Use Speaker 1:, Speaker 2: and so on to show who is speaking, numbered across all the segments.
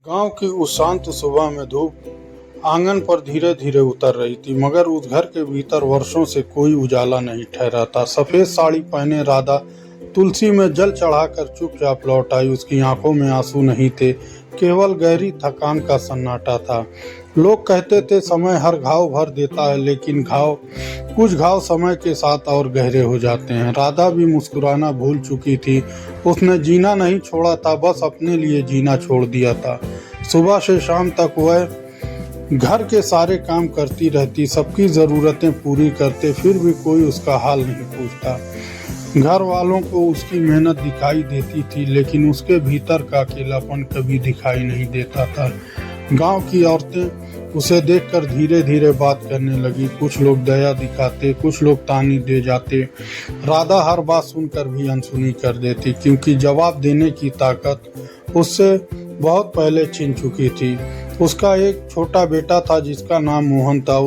Speaker 1: गांव की उस शांत सुबह में धूप आंगन पर धीरे धीरे उतर रही थी, मगर उस घर के भीतर वर्षों से कोई उजाला नहीं ठहरा था। सफेद साड़ी पहने राधा तुलसी में जल चढ़ाकर चुपचाप लौट आई। उसकी आंखों में आंसू नहीं थे, केवल गहरी थकान का सन्नाटा था। लोग कहते थे समय हर घाव भर देता है, लेकिन कुछ घाव समय के साथ और गहरे हो जाते हैं। राधा भी मुस्कुराना भूल चुकी थी। उसने जीना नहीं छोड़ा था, बस अपने लिए जीना छोड़ दिया था। सुबह से शाम तक वह घर के सारे काम करती रहती, सबकी ज़रूरतें पूरी करते, फिर भी कोई उसका हाल नहीं पूछता। घर वालों को उसकी मेहनत दिखाई देती थी, लेकिन उसके भीतर का अकेलापन कभी दिखाई नहीं देता था। गांव की औरतें उसे देखकर धीरे धीरे बात करने लगी। कुछ लोग दया दिखाते, कुछ लोग ताने दे जाते। राधा हर बात सुनकर भी अनसुनी कर देती, क्योंकि जवाब देने की ताकत उससे बहुत पहले छिन चुकी थी। उसका एक छोटा बेटा था जिसका नाम मोहन था।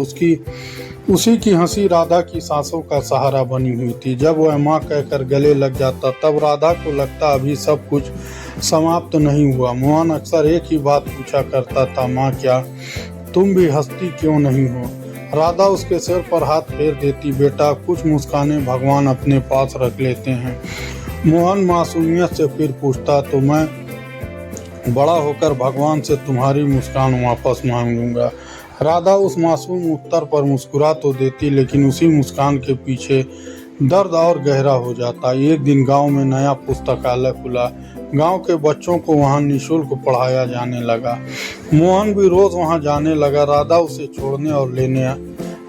Speaker 1: उसी की हंसी राधा की सांसों का सहारा बनी हुई थी। जब वह माँ कहकर गले लग जाता, तब राधा को लगता अभी सब कुछ समाप्त नहीं हुआ। मोहन अक्सर एक ही बात पूछा करता था, माँ क्या तुम भी हंसती क्यों नहीं हो? राधा उसके सिर पर हाथ फेर देती, बेटा कुछ मुस्कानें भगवान अपने पास रख लेते हैं। मोहन मासूमियत से फिर पूछता, तो मैं बड़ा होकर भगवान से तुम्हारी मुस्कान वापस मांगूंगा। राधा उस मासूम उत्तर पर मुस्कुरा तो देती, लेकिन उसी मुस्कान के पीछे दर्द और गहरा हो जाता। एक दिन गांव में नया पुस्तकालय खुला। गांव के बच्चों को वहां निःशुल्क पढ़ाया जाने लगा। मोहन भी रोज वहां जाने लगा। राधा उसे छोड़ने और लेने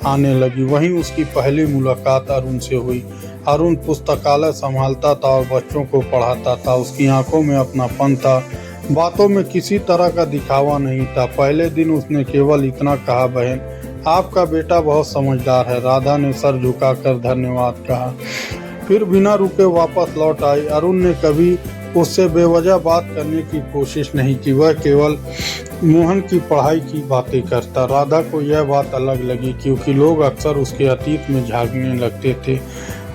Speaker 1: आने लगी। वहीं उसकी पहली मुलाकात अरुण से हुई। अरुण पुस्तकालय संभालता था और बच्चों को पढ़ाता था। उसकी आंखों में अपनापन था, बातों में किसी तरह का दिखावा नहीं था। पहले दिन उसने केवल इतना कहा, बहन आपका बेटा बहुत समझदार है। राधा ने सर झुकाकर धन्यवाद कहा, फिर बिना रुके वापस लौट आई। अरुण ने कभी उससे बेवजह बात करने की कोशिश नहीं की, वह केवल मोहन की पढ़ाई की बातें करता। राधा को यह बात अलग लगी, क्योंकि लोग अक्सर उसके अतीत में झांकने लगते थे।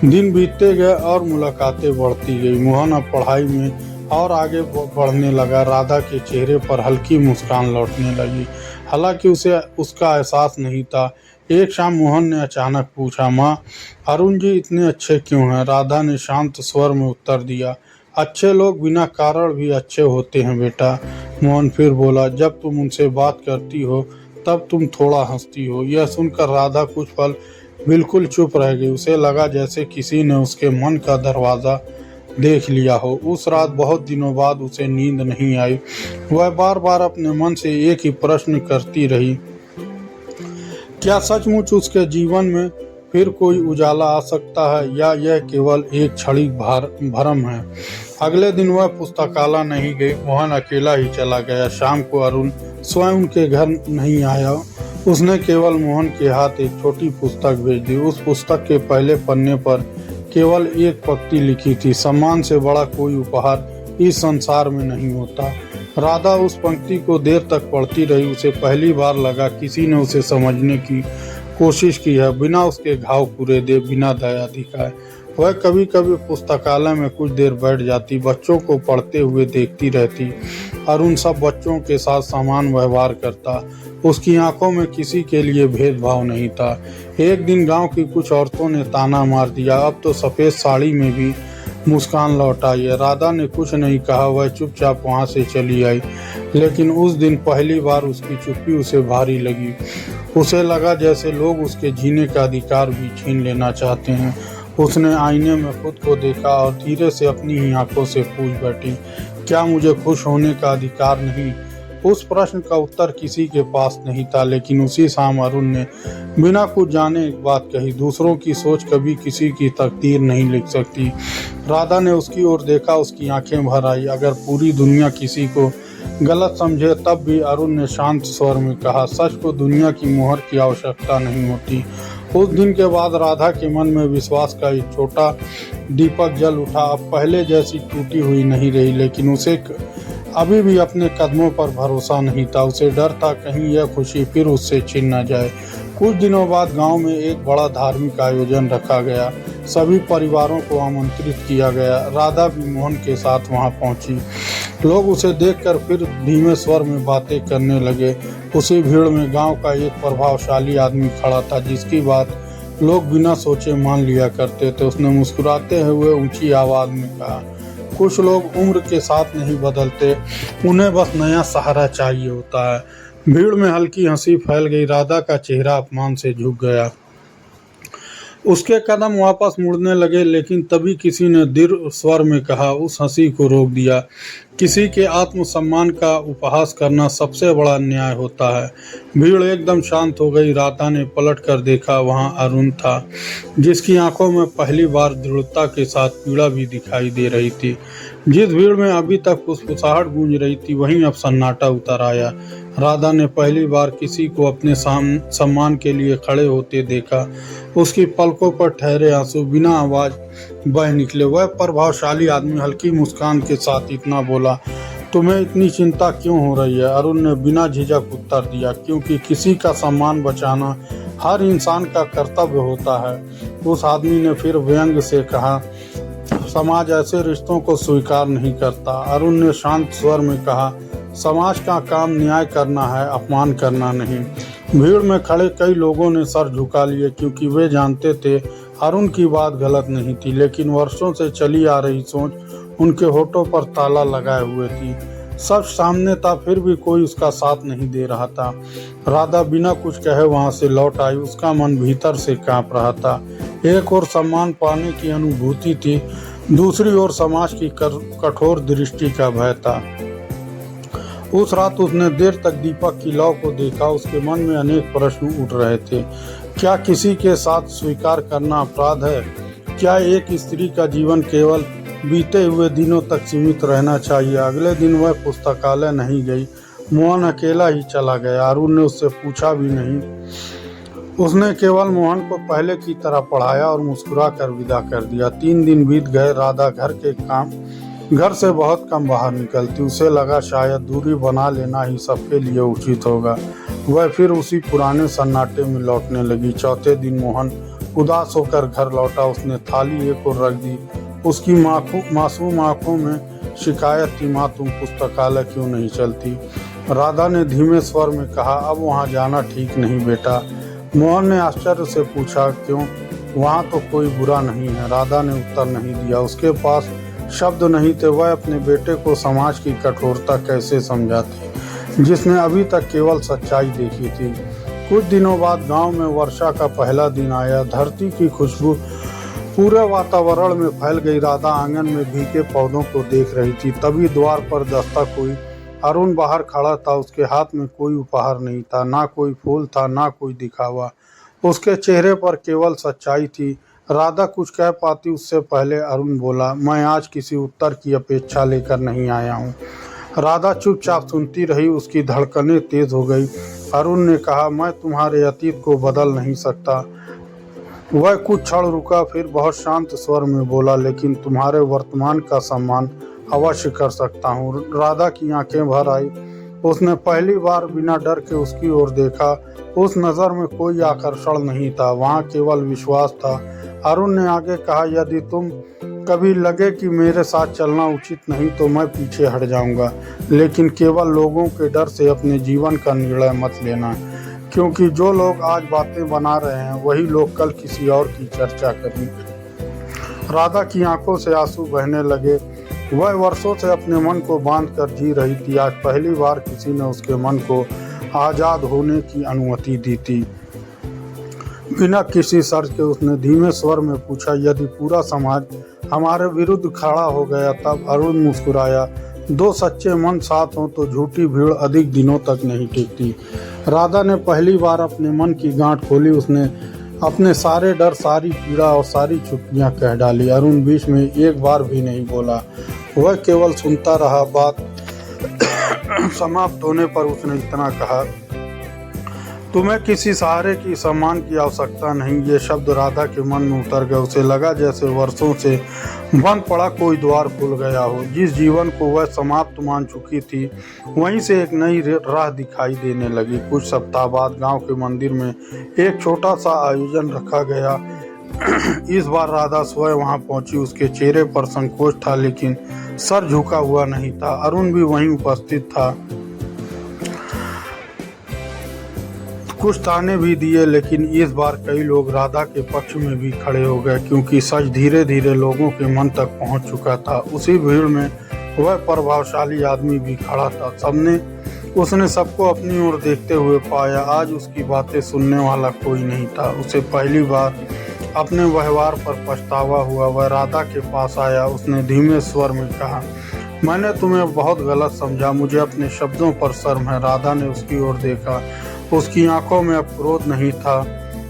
Speaker 1: दिन बीतते गए और मुलाकातें बढ़ती गई। मोहन अब पढ़ाई में और आगे बढ़ने लगा। राधा के चेहरे पर हल्की मुस्कान लौटने लगी, हालांकि उसे उसका एहसास नहीं था। एक शाम मोहन ने अचानक पूछा, माँ अरुण जी इतने अच्छे क्यों हैं? राधा ने शांत स्वर में उत्तर दिया, अच्छे लोग बिना कारण भी अच्छे होते हैं बेटा। मोहन फिर बोला, जब तुम उनसे बात करती हो तब तुम थोड़ा हंसती हो। यह सुनकर राधा कुछ पल बिल्कुल चुप रह गई। उसे लगा जैसे किसी ने उसके मन का दरवाज़ा देख लिया हो। उस रात बहुत दिनों बाद उसे नींद नहीं आई। वह बार बार अपने मन से एक ही प्रश्न करती रही, क्या सचमुच उसके जीवन में फिर कोई उजाला आ सकता है, या यह केवल एक क्षणिक भ्रम है? अगले दिन वह पुस्तकालय नहीं गई। मोहन अकेला ही चला गया। शाम को अरुण स्वयं उनके घर नहीं आया। उसने केवल मोहन के हाथ एक छोटी पुस्तक भेज दी। उस पुस्तक के पहले पन्ने पर केवल एक पंक्ति लिखी थी, सम्मान से बड़ा कोई उपहार इस संसार में नहीं होता। राधा उस पंक्ति को देर तक पढ़ती रही। उसे पहली बार लगा किसी ने उसे समझने की कोशिश की है, बिना उसके घाव पूरे दे, बिना दया दिखाए। वह कभी कभी पुस्तकालय में कुछ देर बैठ जाती, बच्चों को पढ़ते हुए देखती रहती। अरुण सब बच्चों के साथ समान व्यवहार करता। उसकी आंखों में किसी के लिए भेदभाव नहीं था। एक दिन गांव की कुछ औरतों ने ताना मार दिया, अब तो सफ़ेद साड़ी में भी मुस्कान लौट आई है। राधा ने कुछ नहीं कहा, वह चुपचाप वहां से चली आई। लेकिन उस दिन पहली बार उसकी चुप्पी उसे भारी लगी। उसे लगा जैसे लोग उसके जीने का अधिकार भी छीन लेना चाहते हैं। उसने आईने में खुद को देखा और धीरे से अपनी ही आंखों से पूछ बैठी, क्या मुझे खुश होने का अधिकार नहीं? उस प्रश्न का उत्तर किसी के पास नहीं था, लेकिन उसी शाम अरुण ने बिना कुछ जाने एक बात कही, दूसरों की सोच कभी किसी की तकदीर नहीं लिख सकती। राधा ने उसकी ओर देखा, उसकी आंखें भर आई। अगर पूरी दुनिया किसी को गलत समझे तब भी, अरुण ने शांत स्वर में कहा, सच को दुनिया की मोहर की आवश्यकता नहीं होती। उस दिन के बाद राधा के मन में विश्वास का एक छोटा दीपक जल उठा। अब पहले जैसी टूटी हुई नहीं रही, लेकिन उसे अभी भी अपने कदमों पर भरोसा नहीं था। उसे डर था कहीं यह खुशी फिर उससे छिन न जाए। कुछ दिनों बाद गांव में एक बड़ा धार्मिक आयोजन रखा गया। सभी परिवारों को आमंत्रित किया गया। राधा भी मोहन के साथ वहां पहुंची। लोग उसे देखकर फिर धीमे स्वर में बातें करने लगे। उसी भीड़ में गांव का एक प्रभावशाली आदमी खड़ा था जिसकी बात लोग बिना सोचे मान लिया करते थे। उसने मुस्कुराते हुए ऊंची आवाज में कहा, कुछ लोग उम्र के साथ नहीं बदलते, उन्हें बस नया सहारा चाहिए होता है। भीड़ में हल्की हंसी फैल गई। राधा का चेहरा अपमान से झुक गया। उसके कदम वापस मुड़ने लगे, लेकिन तभी किसी ने दृढ़ स्वर में कहा, उस हंसी को रोक दिया। किसी के आत्मसम्मान का उपहास करना सबसे बड़ा अन्याय होता है। भीड़ एकदम शांत हो गई। राधा ने पलट कर देखा, वहां अरुण था, जिसकी आंखों में पहली बार दृढ़ता के साथ पीड़ा भी दिखाई दे रही थी। जिस भीड़ में अभी तक फुसफुसाहट गूंज रही थी, वहीं अब सन्नाटा उतर आया। राधा ने पहली बार किसी को अपने सम्मान के लिए खड़े होते देखा। उसकी पलकों पर ठहरे आंसू बिना आवाज बह निकले। वह प्रभावशाली आदमी हल्की मुस्कान के साथ इतना बोला, तुम्हें इतनी चिंता क्यों हो रही है? अरुण ने बिना झिझक उत्तर दिया, क्योंकि किसी का सम्मान बचाना हर इंसान का कर्तव्य होता है। उस आदमी ने फिर व्यंग से कहा, समाज ऐसे रिश्तों को स्वीकार नहीं करता। अरुण ने शांत स्वर में कहा, समाज का काम न्याय करना है, अपमान करना नहीं। भीड़ में खड़े कई लोगों ने सर झुका लिए, क्योंकि वे जानते थे अरुण की बात गलत नहीं थी, लेकिन वर्षों से चली आ रही सोच उनके होठों पर ताला लगाए हुए थी। सब सामने था, फिर भी कोई उसका साथ नहीं दे रहा था। राधा बिना कुछ कहे वहां से लौट आई। उसका मन भीतर से कांप रहा था। एक और सम्मान पाने की अनुभूति थी, दूसरी ओर समाज की कठोर दृष्टि का भय था। उस रात उसने देर तक दीपक की लौ को देखा। उसके मन में अनेक प्रश्न उठ रहे थे। क्या किसी के साथ स्वीकार करना अपराध है? क्या एक स्त्री का जीवन केवल बीते हुए दिनों तक सीमित रहना चाहिए? अगले दिन वह पुस्तकालय नहीं गई। मोहन अकेला ही चला गया। अरुण ने उससे पूछा भी नहीं। उसने केवल मोहन को पहले की तरह पढ़ाया और मुस्कुरा कर विदा कर दिया। 3 दिन बीत गए। राधा घर से बहुत कम बाहर निकलती। उसे लगा शायद दूरी बना लेना ही सबके लिए उचित होगा। वह फिर उसी पुराने सन्नाटे में लौटने लगी। चौथे दिन मोहन उदास होकर घर लौटा। उसने थाली एक और रख दी। उसकी मासूम आंखों में शिकायत थी, माँ तुम पुस्तकालय क्यों नहीं चलती? राधा ने धीमे स्वर में कहा, अब वहाँ जाना ठीक नहीं बेटा। मोहन ने आश्चर्य से पूछा, क्यों? वहाँ तो कोई बुरा नहीं है। राधा ने उत्तर नहीं दिया। उसके पास शब्द नहीं थे। वह अपने बेटे को समाज की कठोरता कैसे समझाती, जिसने अभी तक केवल सच्चाई देखी थी। कुछ दिनों बाद गांव में वर्षा का पहला दिन आया। धरती की खुशबू पूरे वातावरण में फैल गई। राधा आंगन में भीगे पौधों को देख रही थी। तभी द्वार पर दस्तक हुई। अरुण बाहर खड़ा था। उसके हाथ में कोई उपहार नहीं था, ना कोई फूल था, ना कोई दिखावा। उसके चेहरे पर केवल सच्चाई थी। राधा कुछ कह पाती उससे पहले अरुण बोला, मैं आज किसी उत्तर की अपेक्षा लेकर नहीं आया हूँ। राधा चुपचाप सुनती रही। उसकी धड़कनें तेज हो गई। अरुण ने कहा, मैं तुम्हारे अतीत को बदल नहीं सकता। वह कुछ क्षण रुका, फिर बहुत शांत स्वर में बोला, लेकिन तुम्हारे वर्तमान का सम्मान अवश्य कर सकता हूँ। राधा की आंखें भर आई। उसने पहली बार बिना डर के उसकी ओर देखा। उस नज़र में कोई आकर्षण नहीं था, वहाँ केवल विश्वास था। अरुण ने आगे कहा, यदि तुम कभी लगे कि मेरे साथ चलना उचित नहीं तो मैं पीछे हट जाऊंगा, लेकिन केवल लोगों के डर से अपने जीवन का निर्णय मत लेना, क्योंकि जो लोग आज बातें बना रहे हैं वही लोग कल किसी और की चर्चा करेंगे। राधा की आंखों से आंसू बहने लगे। वह वर्षों से अपने मन को बांध कर जी रही थी। आज पहली बार किसी ने उसके मन को आज़ाद होने की अनुमति दी थी। बिना किसी शर्त के उसने धीमे स्वर में पूछा, यदि पूरा समाज हमारे विरुद्ध खड़ा हो गया तब? अरुण मुस्कुराया, 2 सच्चे मन साथ हों तो झूठी भीड़ अधिक दिनों तक नहीं टिकती। राधा ने पहली बार अपने मन की गांठ खोली। उसने अपने सारे डर, सारी पीड़ा और सारी चुप्पियां कह डाली। अरुण बीच में एक बार भी नहीं बोला। वह केवल सुनता रहा। बात समाप्त होने पर उसने इतना कहा, तुम्हें किसी सहारे की सम्मान की आवश्यकता नहीं। ये शब्द राधा के मन में उतर गए। उसे लगा जैसे वर्षों से बंद पड़ा कोई द्वार खुल गया हो। जिस जीवन को वह समाप्त मान चुकी थी वहीं से एक नई राह दिखाई देने लगी। कुछ सप्ताह बाद गांव के मंदिर में एक छोटा सा आयोजन रखा गया। इस बार राधा स्वयं वहां पहुंची। उसके चेहरे पर संकोच था लेकिन सर झुका हुआ नहीं था। अरुण भी वहीं उपस्थित था। कुछ ताने भी दिए लेकिन इस बार कई लोग राधा के पक्ष में भी खड़े हो गए क्योंकि सच धीरे धीरे लोगों के मन तक पहुंच चुका था। उसी भीड़ में वह प्रभावशाली आदमी भी खड़ा था। उसने सबको अपनी ओर देखते हुए पाया। आज उसकी बातें सुनने वाला कोई नहीं था। उसे पहली बार अपने व्यवहार पर पछतावा हुआ। वह राधा के पास आया। उसने धीमे स्वर में कहा, मैंने तुम्हें बहुत गलत समझा। मुझे अपने शब्दों पर शर्म है। राधा ने उसकी ओर देखा। उसकी आंखों में अब क्रोध नहीं था।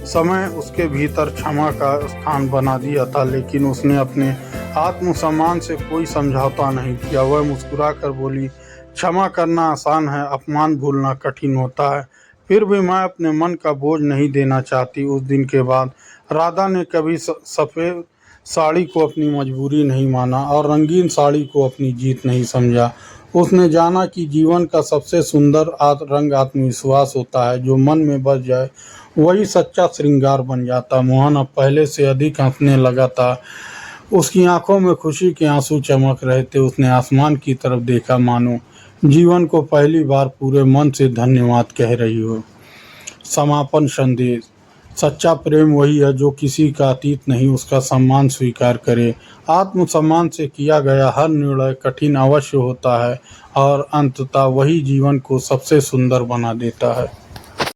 Speaker 1: समय उसके भीतर क्षमा का स्थान बना दिया था लेकिन उसने अपने आत्मसम्मान से कोई समझौता नहीं किया। वह मुस्कुराकर बोली, क्षमा करना आसान है, अपमान भूलना कठिन होता है। फिर भी मैं अपने मन का बोझ नहीं देना चाहती। उस दिन के बाद राधा ने कभी सफ़ेद साड़ी को अपनी मजबूरी नहीं माना और रंगीन साड़ी को अपनी जीत नहीं समझा। उसने जाना कि जीवन का सबसे सुंदर रंग आत्मविश्वास होता है। जो मन में बस जाए वही सच्चा श्रृंगार बन जाता। मोहन अब पहले से अधिक हंसने लगा था। उसकी आंखों में खुशी के आंसू चमक रहे थे। उसने आसमान की तरफ देखा मानो जीवन को पहली बार पूरे मन से धन्यवाद कह रही हो। समापन संदेश। सच्चा प्रेम वही है जो किसी का अतीत नहीं उसका सम्मान स्वीकार करे। आत्मसम्मान से किया गया हर निर्णय कठिन अवश्य होता है और अंततः वही जीवन को सबसे सुंदर बना देता है।